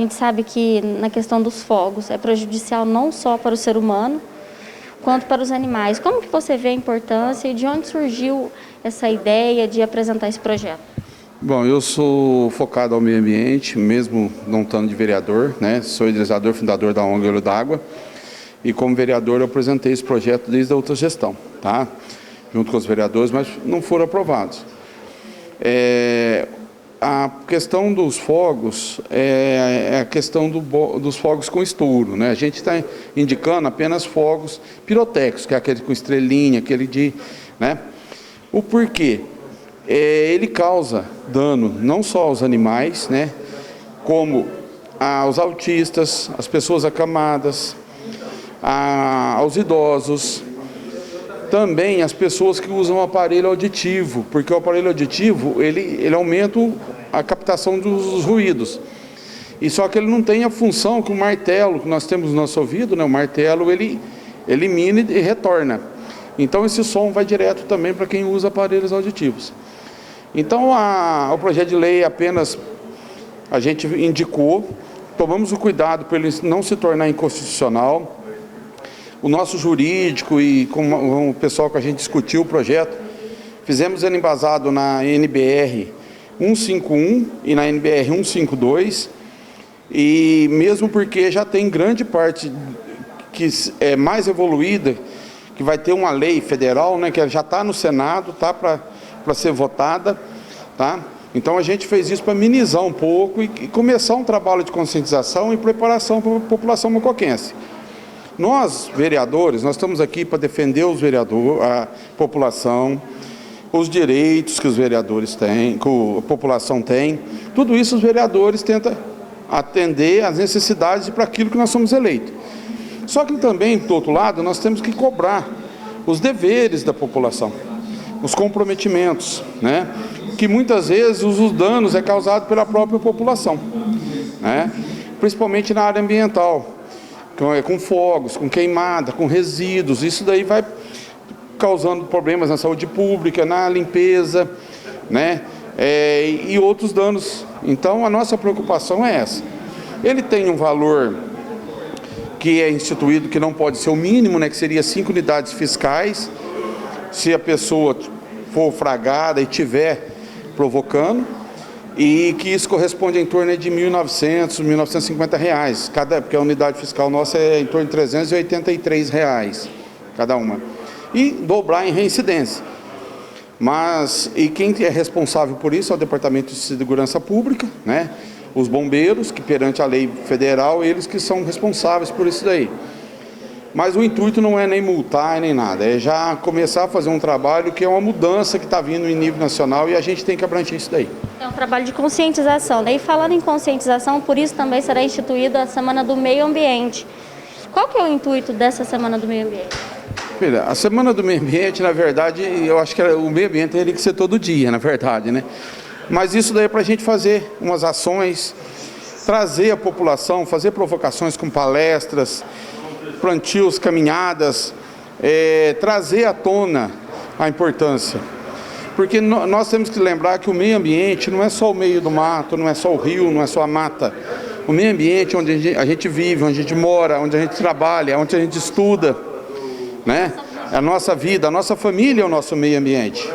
gente sabe que na questão dos fogos é prejudicial não só para o ser humano, quanto para os animais. Como que você vê a importância e de onde surgiu essa ideia de apresentar esse projeto? Bom, eu sou focado ao meio ambiente, mesmo não estando de vereador, né? Sou idealizador, fundador da ONG Olho d'Água. E como vereador eu apresentei esse projeto desde a outra gestão, tá? Junto com os vereadores, mas não foram aprovados. A questão dos fogos é a questão dos fogos com estouro, né? A gente está indicando apenas fogos pirotécnicos, que é aquele com estrelinha, aquele de... né? O porquê? Ele causa dano não só aos animais, né? Como aos autistas, às pessoas acamadas, aos idosos, também as pessoas que usam aparelho auditivo, porque o aparelho auditivo ele aumenta a captação dos ruídos, e só que ele não tem a função que o martelo que nós temos no nosso ouvido, né? O martelo ele elimina e retorna, então esse som vai direto também para quem usa aparelhos auditivos. Então o projeto de lei apenas a gente indicou, tomamos o cuidado para ele não se tornar inconstitucional. O nosso jurídico e com o pessoal que a gente discutiu o projeto, fizemos ele embasado na NBR 151 e na NBR 152, e mesmo porque já tem grande parte que é mais evoluída, que vai ter uma lei federal, né, que já está no Senado, tá para ser votada, tá? Então a gente fez isso para minimizar um pouco e começar um trabalho de conscientização e preparação para a população mocoquense. Nós, vereadores, nós estamos aqui para defender os vereadores, a população, os direitos que os vereadores têm, que a população tem. Tudo isso os vereadores tentam atender às necessidades e para aquilo que nós somos eleitos. Só que também, do outro lado, nós temos que cobrar os deveres da população, os comprometimentos, né? Que muitas vezes os danos é causado pela própria população, né? Principalmente na área ambiental. Com fogos, com queimada, com resíduos, isso daí vai causando problemas na saúde pública, na limpeza, né? E outros danos. Então a nossa preocupação é essa. Ele tem um valor que é instituído, que não pode ser o mínimo, né? Que seria 5 unidades fiscais, se a pessoa for fragada e tiver provocando, e que isso corresponde em torno de R$ 1.900, R$ 1.950, porque a unidade fiscal nossa é em torno de R$ 383 cada uma, e dobrar em reincidência. E quem é responsável por isso é o Departamento de Segurança Pública, né? Os bombeiros, que perante a lei federal, eles que são responsáveis por isso daí. Mas o intuito não é nem multar nem nada, é já começar a fazer um trabalho que é uma mudança que está vindo em nível nacional e a gente tem que abranger isso daí. É um trabalho de conscientização, né? E falando em conscientização, por isso também será instituída a Semana do Meio Ambiente. Qual que é o intuito dessa Semana do Meio Ambiente? Olha, a Semana do Meio Ambiente, na verdade, eu acho que o meio ambiente teria que ser todo dia, na verdade, né? Mas isso daí é para a gente fazer umas ações, trazer a população, fazer provocações com palestras, plantios, caminhadas, trazer à tona a importância. Porque nós temos que lembrar que o meio ambiente não é só o meio do mato, não é só o rio, não é só a mata. O meio ambiente é onde a gente vive, onde a gente mora, onde a gente trabalha, onde a gente estuda, né? A nossa vida, a nossa família é o nosso meio ambiente.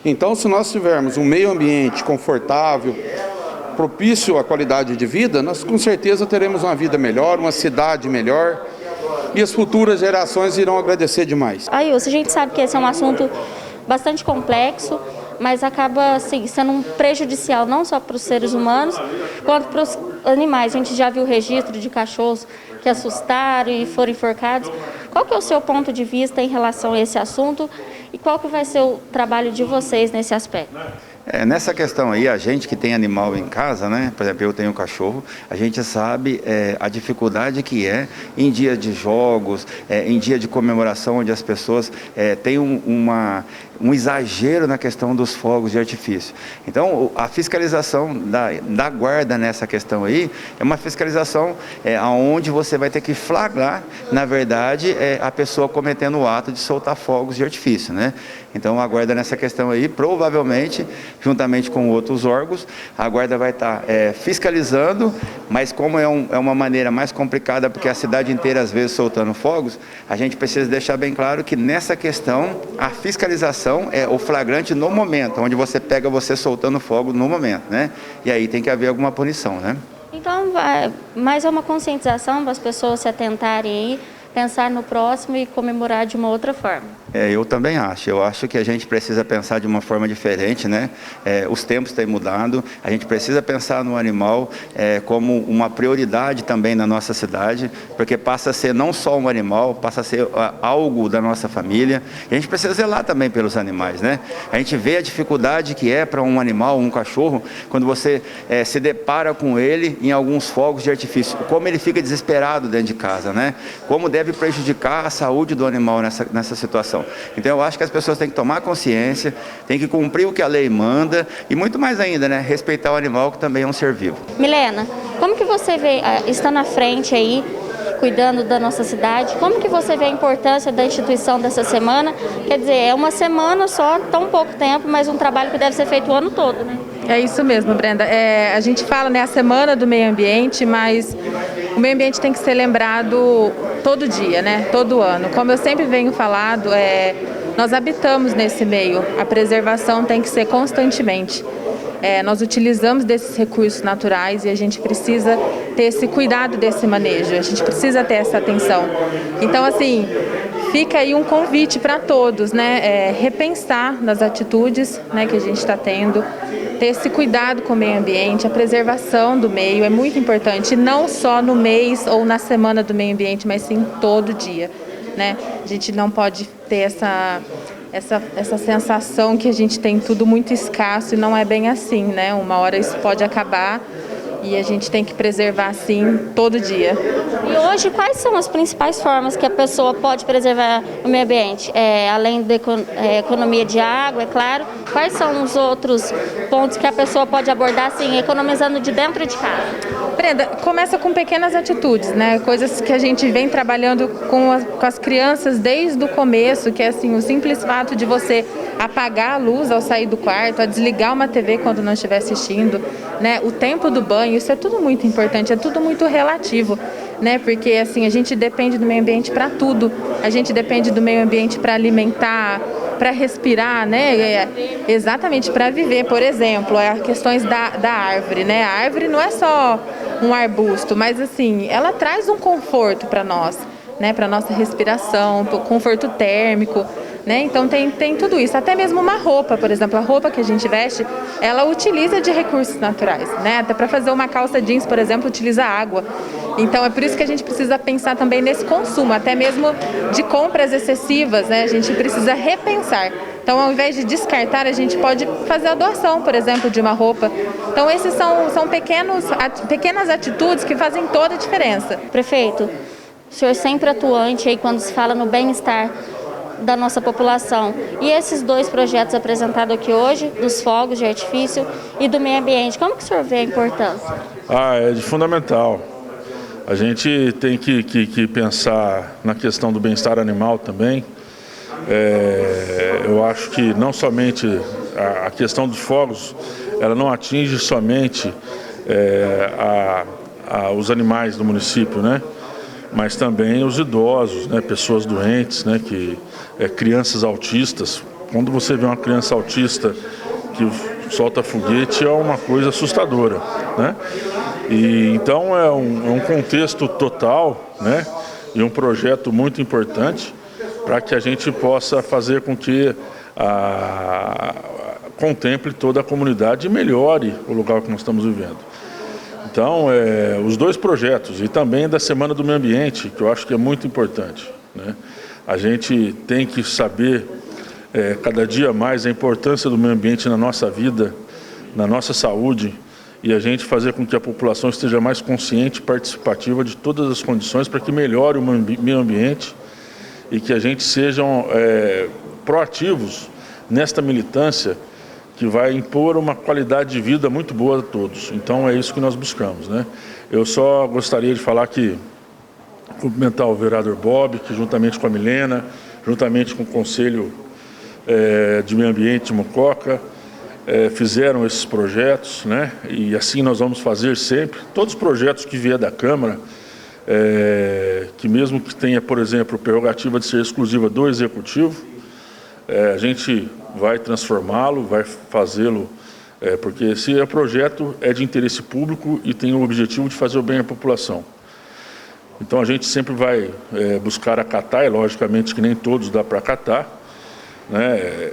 Então, se nós tivermos um meio ambiente confortável, propício à qualidade de vida, nós com certeza teremos uma vida melhor, uma cidade melhor, e as futuras gerações irão agradecer demais. Ailson, a gente sabe que esse é um assunto bastante complexo, mas acaba assim, sendo prejudicial não só para os seres humanos, quanto para os animais. A gente já viu registro de cachorros que assustaram e foram enforcados. Qual que é o seu ponto de vista em relação a esse assunto e qual que vai ser o trabalho de vocês nesse aspecto? Nessa questão aí, a gente que tem animal em casa, né? Por exemplo, eu tenho um cachorro, a gente sabe a dificuldade que é em dia de jogos, em dia de comemoração, onde as pessoas têm um exagero na questão dos fogos de artifício. Então, a fiscalização da guarda nessa questão aí é uma fiscalização onde você vai ter que flagrar, na verdade, a pessoa cometendo o ato de soltar fogos de artifício, né? Então, a guarda nessa questão aí, provavelmente, juntamente com outros órgãos. A Guarda vai estar fiscalizando, mas como é uma maneira mais complicada, porque a cidade inteira às vezes soltando fogos, a gente precisa deixar bem claro que nessa questão a fiscalização é o flagrante no momento, onde você pega você soltando fogo no momento, né? E aí tem que haver alguma punição, né? Então, mais é uma conscientização para as pessoas se atentarem aí, pensar no próximo e comemorar de uma outra forma. Eu também acho. Eu acho que a gente precisa pensar de uma forma diferente, né? Os tempos têm mudado, a gente precisa pensar no animal como uma prioridade também na nossa cidade, porque passa a ser não só um animal, passa a ser algo da nossa família. E a gente precisa zelar também pelos animais, né? A gente vê a dificuldade que é para um animal, um cachorro, quando você se depara com ele em alguns fogos de artifício, como ele fica desesperado dentro de casa, né? Como deve prejudicar a saúde do animal nessa situação. Então eu acho que as pessoas têm que tomar consciência, têm que cumprir o que a lei manda e muito mais ainda, né, respeitar o animal, que também é um ser vivo. Milena, como que você vê, estando à frente aí, cuidando da nossa cidade, como que você vê a importância da instituição dessa semana? Quer dizer, é uma semana só, tão pouco tempo, mas um trabalho que deve ser feito o ano todo, né? É isso mesmo, Brenda. A gente fala, né, a Semana do Meio Ambiente, mas o meio ambiente tem que ser lembrado todo dia, né, todo ano. Como eu sempre venho falando, nós habitamos nesse meio, a preservação tem que ser constantemente. Nós utilizamos desses recursos naturais e a gente precisa ter esse cuidado desse manejo, a gente precisa ter essa atenção. Então, assim, fica aí um convite para todos, né, repensar nas atitudes, né, que a gente está tendo, ter esse cuidado com o meio ambiente, a preservação do meio é muito importante, não só no mês ou na semana do meio ambiente, mas sim todo dia, né? A gente não pode ter essa sensação que a gente tem tudo muito escasso e não é bem assim, né? Uma hora isso pode acabar e a gente tem que preservar assim todo dia. E hoje, quais são as principais formas que a pessoa pode preservar o meio ambiente? Além da economia de água, é claro, quais são os outros pontos que a pessoa pode abordar, assim, economizando de dentro de casa? Brenda, começa com pequenas atitudes, né? Coisas que a gente vem trabalhando com as crianças desde o começo, que é assim, o simples fato de você apagar a luz ao sair do quarto, a desligar uma TV quando não estiver assistindo, né? O tempo do banho, isso é tudo muito importante, é tudo muito relativo, né? Porque assim, a gente depende do meio ambiente para tudo. A gente depende do meio ambiente para alimentar, para respirar, né? Exatamente, para viver. Por exemplo, as questões da árvore, né? A árvore não é só um arbusto, mas assim, ela traz um conforto para nós, né? Para nossa respiração, conforto térmico, né? Então tem tudo isso, até mesmo uma roupa, por exemplo, a roupa que a gente veste, ela utiliza de recursos naturais, né? Até para fazer uma calça jeans, por exemplo, utiliza água. Então é por isso que a gente precisa pensar também nesse consumo, até mesmo de compras excessivas, né? A gente precisa repensar. Então, ao invés de descartar, a gente pode fazer a doação, por exemplo, de uma roupa. Então, esses são pequenas atitudes que fazem toda a diferença. Prefeito, o senhor sempre atuante aí quando se fala no bem-estar da nossa população. E esses dois projetos apresentados aqui hoje, dos fogos de artifício e do meio ambiente, como que o senhor vê a importância? É de fundamental. A gente tem que pensar na questão do bem-estar animal também. Eu acho que não somente a questão dos fogos, ela não atinge somente os animais do município, né? Mas também os idosos, né? Pessoas doentes, né? Crianças autistas. Quando você vê uma criança autista que solta foguete, é uma coisa assustadora, né? E então é um contexto total, né? E um projeto muito importante para que a gente possa fazer com que contemple toda a comunidade e melhore o lugar que nós estamos vivendo. Então, os dois projetos e também da Semana do Meio Ambiente, que eu acho que é muito importante, né? A gente tem que saber cada dia mais a importância do meio ambiente na nossa vida, na nossa saúde, e a gente fazer com que a população esteja mais consciente e participativa de todas as condições para que melhore o meio ambiente e que a gente sejam proativos nesta militância que vai impor uma qualidade de vida muito boa a todos. Então é isso que nós buscamos, né? Eu só gostaria de falar cumprimentar o vereador Bob, que juntamente com a Milena, juntamente com o Conselho de Meio Ambiente de Mococa, fizeram esses projetos, né? E assim nós vamos fazer sempre. Todos os projetos que vier da Câmara, que mesmo que tenha, por exemplo, prerrogativa de ser exclusiva do Executivo, a gente vai transformá-lo, vai fazê-lo, porque esse projeto é de interesse público e tem o objetivo de fazer o bem à população. Então a gente sempre vai buscar acatar, e logicamente que nem todos dá para acatar, né?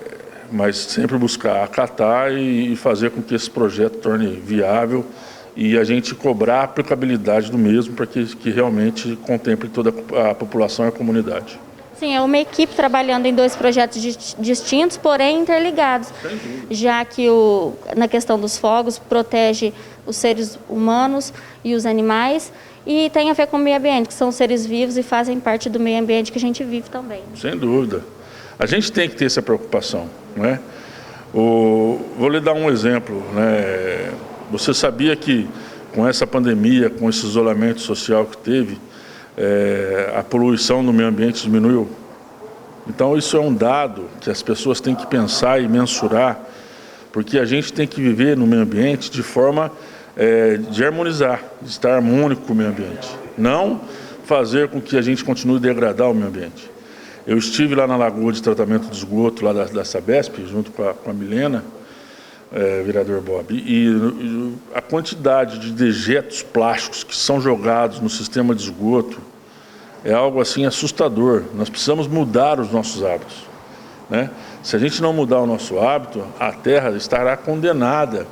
Mas sempre buscar acatar e fazer com que esse projeto torne viável e a gente cobrar a aplicabilidade do mesmo para que realmente contemple toda a população e a comunidade. Sim, é uma equipe trabalhando em 2 projetos distintos, porém interligados, já que na questão dos fogos protege os seres humanos e os animais e tem a ver com o meio ambiente, que são seres vivos e fazem parte do meio ambiente que a gente vive também. Sem dúvida. A gente tem que ter essa preocupação, né? Vou lhe dar um exemplo, né? Você sabia que com essa pandemia, com esse isolamento social que teve, a poluição no meio ambiente diminuiu? Então isso é um dado que as pessoas têm que pensar e mensurar, porque a gente tem que viver no meio ambiente de forma de harmonizar, de estar harmônico com o meio ambiente, não fazer com que a gente continue a degradar o meio ambiente. Eu estive lá na Lagoa de Tratamento de Esgoto, lá da Sabesp, junto com a Milena, vereador Bob, e a quantidade de dejetos plásticos que são jogados no sistema de esgoto é algo assim assustador. Nós precisamos mudar os nossos hábitos, né? Se a gente não mudar o nosso hábito, a Terra estará condenada.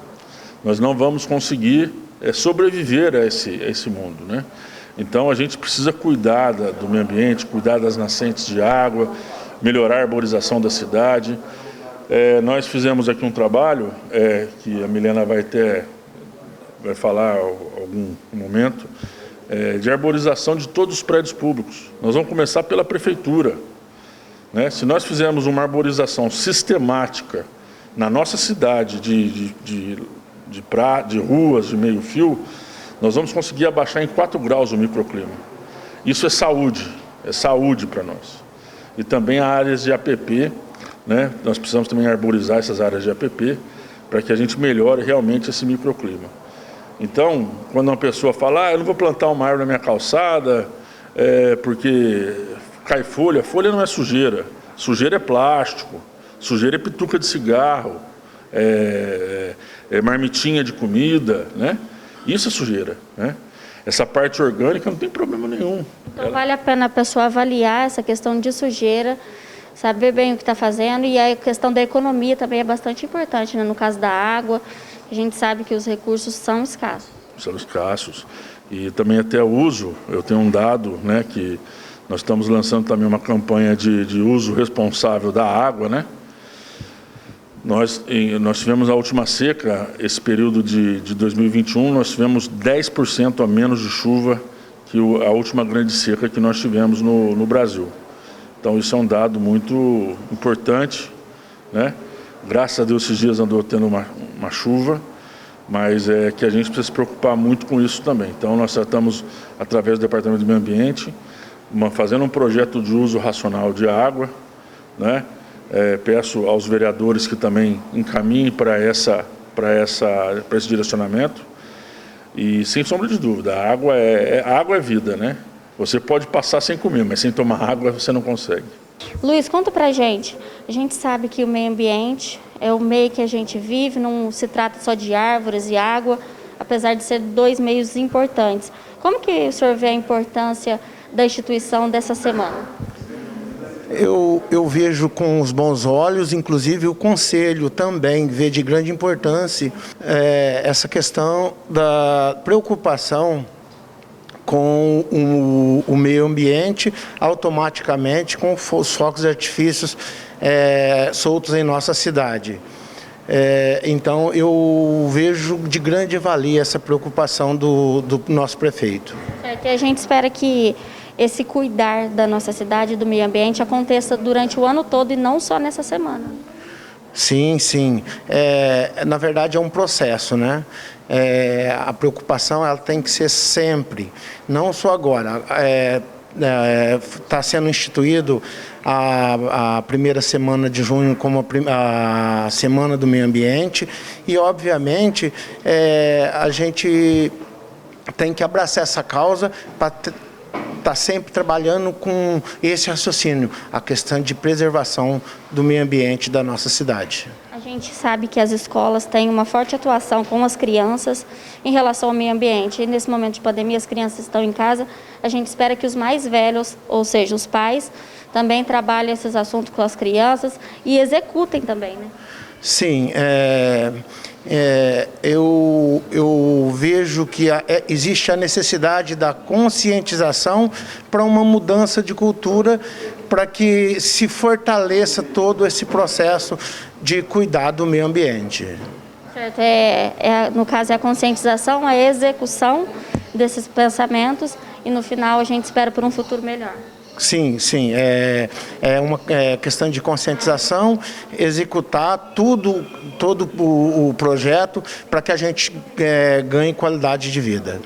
Nós não vamos conseguir sobreviver a esse mundo, né? Então a gente precisa cuidar do meio ambiente, cuidar das nascentes de água, melhorar a arborização da cidade. Nós fizemos aqui um trabalho que a Milena vai falar em algum momento, de arborização de todos os prédios públicos. Nós vamos começar pela prefeitura, né? Se nós fizermos uma arborização sistemática na nossa cidade de ruas de meio fio, nós vamos conseguir abaixar em 4 graus o microclima. Isso é saúde para nós. E também áreas de APP, né? Nós precisamos também arborizar essas áreas de APP para que a gente melhore realmente esse microclima. Então, quando uma pessoa fala, eu não vou plantar uma árvore na minha calçada, porque cai folha. Folha não é sujeira. Sujeira é plástico, sujeira é pituca de cigarro, marmitinha de comida, né? Isso é sujeira, né? Essa parte orgânica não tem problema nenhum. Então vale a pena a pessoa avaliar essa questão de sujeira, saber bem o que está fazendo, e a questão da economia também é bastante importante, né? No caso da água, a gente sabe que os recursos são escassos. São escassos. E também até o uso, eu tenho um dado, né, que nós estamos lançando também uma campanha de uso responsável da água, né? Nós tivemos a última seca, esse período de 2021, nós tivemos 10% a menos de chuva que a última grande seca que nós tivemos no Brasil. Então isso é um dado muito importante, né? Graças a Deus esses dias andou tendo uma chuva, mas é que a gente precisa se preocupar muito com isso também. Então nós estamos, através do Departamento do Meio Ambiente, fazendo um projeto de uso racional de água, né? Peço aos vereadores que também encaminhem para esse direcionamento. E sem sombra de dúvida, a água é vida, né? Você pode passar sem comer, mas sem tomar água você não consegue. Luiz, conta pra gente. A gente sabe que o meio ambiente é o meio que a gente vive, não se trata só de árvores e água, apesar de ser 2 meios importantes. Como que o senhor vê a importância da instituição dessa semana? Eu vejo com os bons olhos, inclusive o Conselho também vê de grande importância essa questão da preocupação com o meio ambiente, automaticamente com os focos de artifícios soltos em nossa cidade. Então eu vejo de grande valia essa preocupação do nosso prefeito. Certo, e a gente espera que esse cuidar da nossa cidade, do meio ambiente, aconteça durante o ano todo e não só nessa semana. Sim, sim. Na verdade é um processo, né? A preocupação ela tem que ser sempre, não só agora. está sendo instituído a primeira semana de junho como a Semana do Meio Ambiente e, obviamente, a gente tem que abraçar essa causa para estar sempre trabalhando com esse raciocínio, a questão de preservação do meio ambiente da nossa cidade. A gente sabe que as escolas têm uma forte atuação com as crianças em relação ao meio ambiente. E nesse momento de pandemia, as crianças estão em casa. A gente espera que os mais velhos, ou seja, os pais, também trabalhem esses assuntos com as crianças e executem também, né? Sim, eu vejo que existe a necessidade da conscientização para uma mudança de cultura, para que se fortaleça todo esse processo de cuidar do meio ambiente. Certo, no caso é a conscientização, a execução desses pensamentos e no final a gente espera por um futuro melhor. Sim, é uma questão de conscientização, executar todo o projeto para que a gente ganhe qualidade de vida.